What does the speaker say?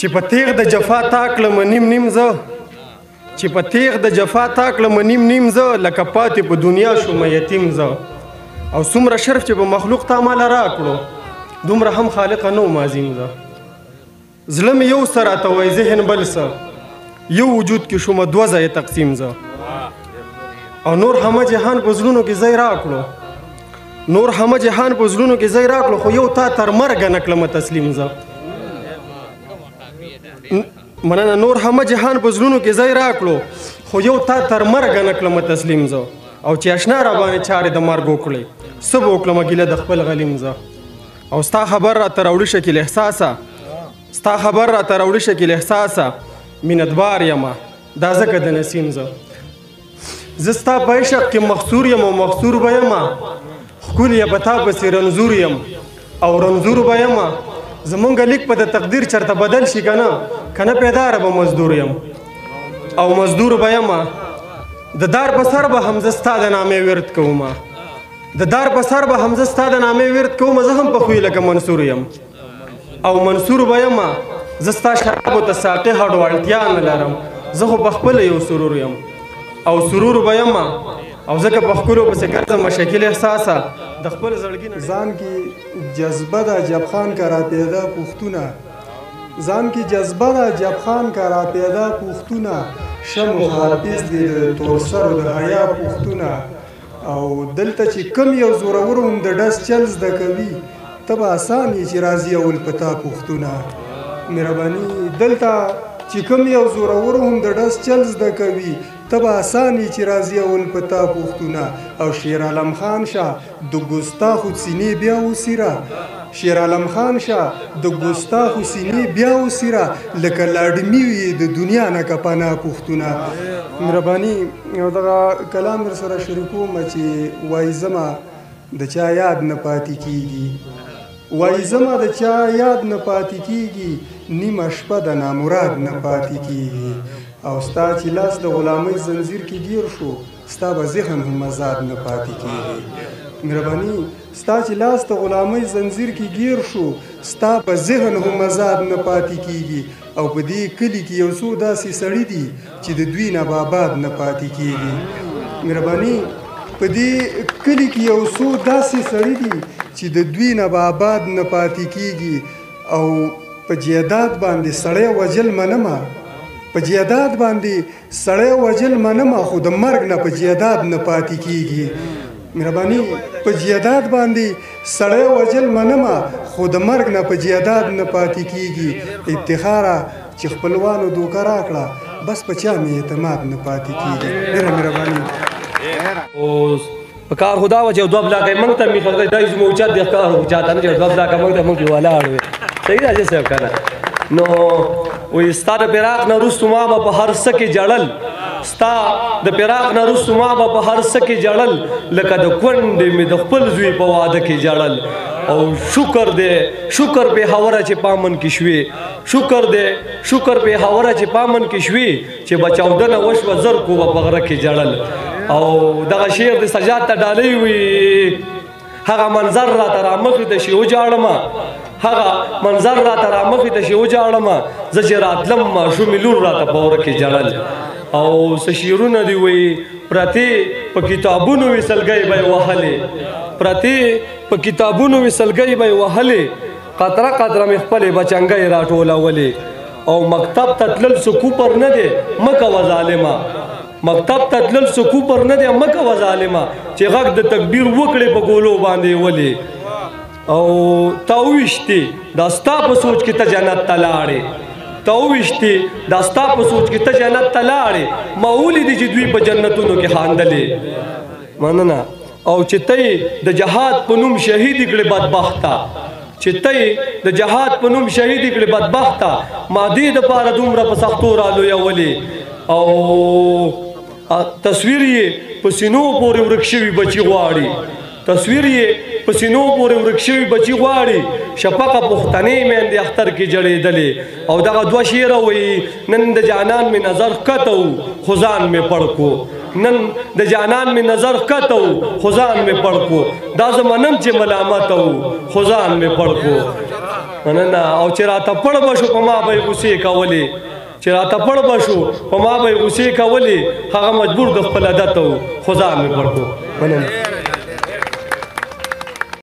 چې په تیغ د جفا تا کړم نیم نیم زه چې په تیغ د جفا تا کړم نیم نیم زه لکه پاتې په دنیا شوم یتیم زه او څومره شرف چې په مخلوق تا ماله راکړو دومره هم خالقه نو مازیم زه زړه مې یو څه راته وایي ذهن بل څه یو وجود کې شومه دوه ځایه تقسیم زه او نور همه جهان په زړونو کې ځای راکړو نور همه جهان په زړونو کې ځای راکړو خو یو تا تر مرګه نه کړمه تسلیم زه مننه نور همه جهان په زړونو کې ځای راکړو خو یو تا تر مرګه نه کړمه تسلیم زه او چې اشنا را باندې چارې د مرګ وکړې څه به وکړمه ګیله د خپل غلیم زه او ستا خبر راته راوړي شکل احساسه ستا خبر راته راوړي شکل احساسه مینتبار یمه دا ځکه د نسیم زه زه ستا په عشق کې مخصور یم او مخصور به یمه ښکلې به تا پسې رنځور یم او رنځور به یمه زمونږ لیک په د تقدیر چرته بدل شي که نه پیداره به مزدور یم او مزدور به یمه د دار په سر به هم زه ستا د نامې ورد کومه د دار په سر به هم زه ستا د نامې ورد کومه زه هم په خوی لکه منصور یم او منصور به یمه زه ستا شرابو ته ساقي هډو اړتیا نه لرم زه خو په خپله یو سرور یم او سرور به یمه او ځکه په ښکلو پسې ګرځم شکل احساسه د خپل زړګي ځان کې جذبه ده جب خان کا را پیدا پوښتونه ځان کې جذبه ده جب خان کا را پیدا پوښتونه شم و حافظ دی د تورسرو د حیا پوښتونه او دلته چې کم یو زورور هم د ډس چل زده کوي ته به اسان یې چې راځي اول په تا پوښتونه مهرباني دلته چې کم یو زورور هم د ډس چل زده کوي ته به اسان یې چې راځي اول په تا پوښتونه او شیر عالم خان شاه د ګستاخو سینې بیا وسیره شیر عالم خان شاه د ګستاخو سینې بیا وسیره لکه لاډمي وي د دنیا نه که پناه پوښتونه مهرباني یو دغه کلام در سره شریکوم چې وایي زما د چا یاد نه پاتې کیږي وایي زما د چا یاد نه پاتې کیږي نیمه شپه د نامراد نه پاتې کیږي او ستا چې لاس د غلامۍ زنځیر کې گیر شو ستا به ذهن هم آزاد نه پاتې کیږي مهرباني ستا چې لاس د غلامۍ زنځیر کې گیر شو ستا په ذهن هم آزاد نه پاتې کیږي او په دې کلي کې یو څو داسې سړي دي چې د دوی نه به آباد نه پاتې کیږي مهرباني په دې کلي کې یو څو داسې سړي دي چې د دوی نه به آباد نه پاتې کیږي او په جیداد باندې سړی وجل منمه په جیداد باندې سړی وجل منمه خو د مرګ نه په جیداد نه پاتې کیږي مهرباني په جیداد باندې سړی وجل منمه خو د مرګ نه په جیداد نه پاتې کیږي افتخاره چې خپلوانو دوکه راکړه بس په چا مې اعتماد نه پاتې کیږي ډېره مهرباني اوس په کار خو دا وه چې دوه بلاکه موږ ته مې خبرې دا زموږ اوچت دی ښکار اوچاته نه چې دوه بلاکه موږ ته موږ کې ولاړ وې صحیح راځي صاحب که نه نو وایي ستا د فراق نه وروستو ما به په هر څه کې جړل ستا د فراق نه وروستو ما به په هر څه کې جړل لکه د کونډې مې د خپل زوی په واده کې جړل او شکر دی شکر به هوره چې پامن کې شوې شکر دی شکر به هوره چې پامن کې شوې چې به چاودنه وشوه زر کو به په غره کې جړل او دغه شعر د سجاد ته ډالۍ وي هغه منظر راته رامخې ته شي وجاړمه هغه منظر راته رامخې ته شي وجاړمه زه چې راتلم ماشومې لور راته په وره کې جړل او څه شعرونه دي وایي پرتې په کتابونو وې سلګۍ به یې وهلې پرتې په کتابونو وې سلګۍ به یې وهلې قطره قطره مې خپلې بچنګۍ راټولولې او مکتب ته تلل څه کوپر نه دی مه کوه ظالمه مکتب ته تلل څه کوپر نه دی مه کوه ظالمه چې غږ د تکبیر وکړې په ګولو باندې ولې او تا وویشتې دا ستا په سوچ کې ته جنت ته لاړې تا وویشتې دا ستا په سوچ کې ته جنت ته لاړې ما ولیدې چې دوی په جنتونو کې خاندلې مننه او چې ته د جهاد په نوم شهیدې کړې بدبخته چې ته د جهاد په نوم شهیدې کړې بدبخته ما دې دپاره دومره په سختو رالویولې او تصویر یې په سینو پورې ورک شوي بچي غواړي تصویر یې په سینو پورې ورک شوي بچي غواړي شفقه پښتنې میندې اختر کې جړېدلې او دغه دوه شعره وایي نن د جانان مې نظر ښکته و خو ځان مې پړ کو نن د جانان می نظر کته و خو ځان می پړ کو دا زه منم چې ملامته و خو ځان می پړ کو مننه او چې راته پړ به شو په ما به یې غوسې کولې چې راته پړ به شو په ما به یې غوسې کولې هغه مجبور د خپل عادت و خو ځان می پړ کو مننه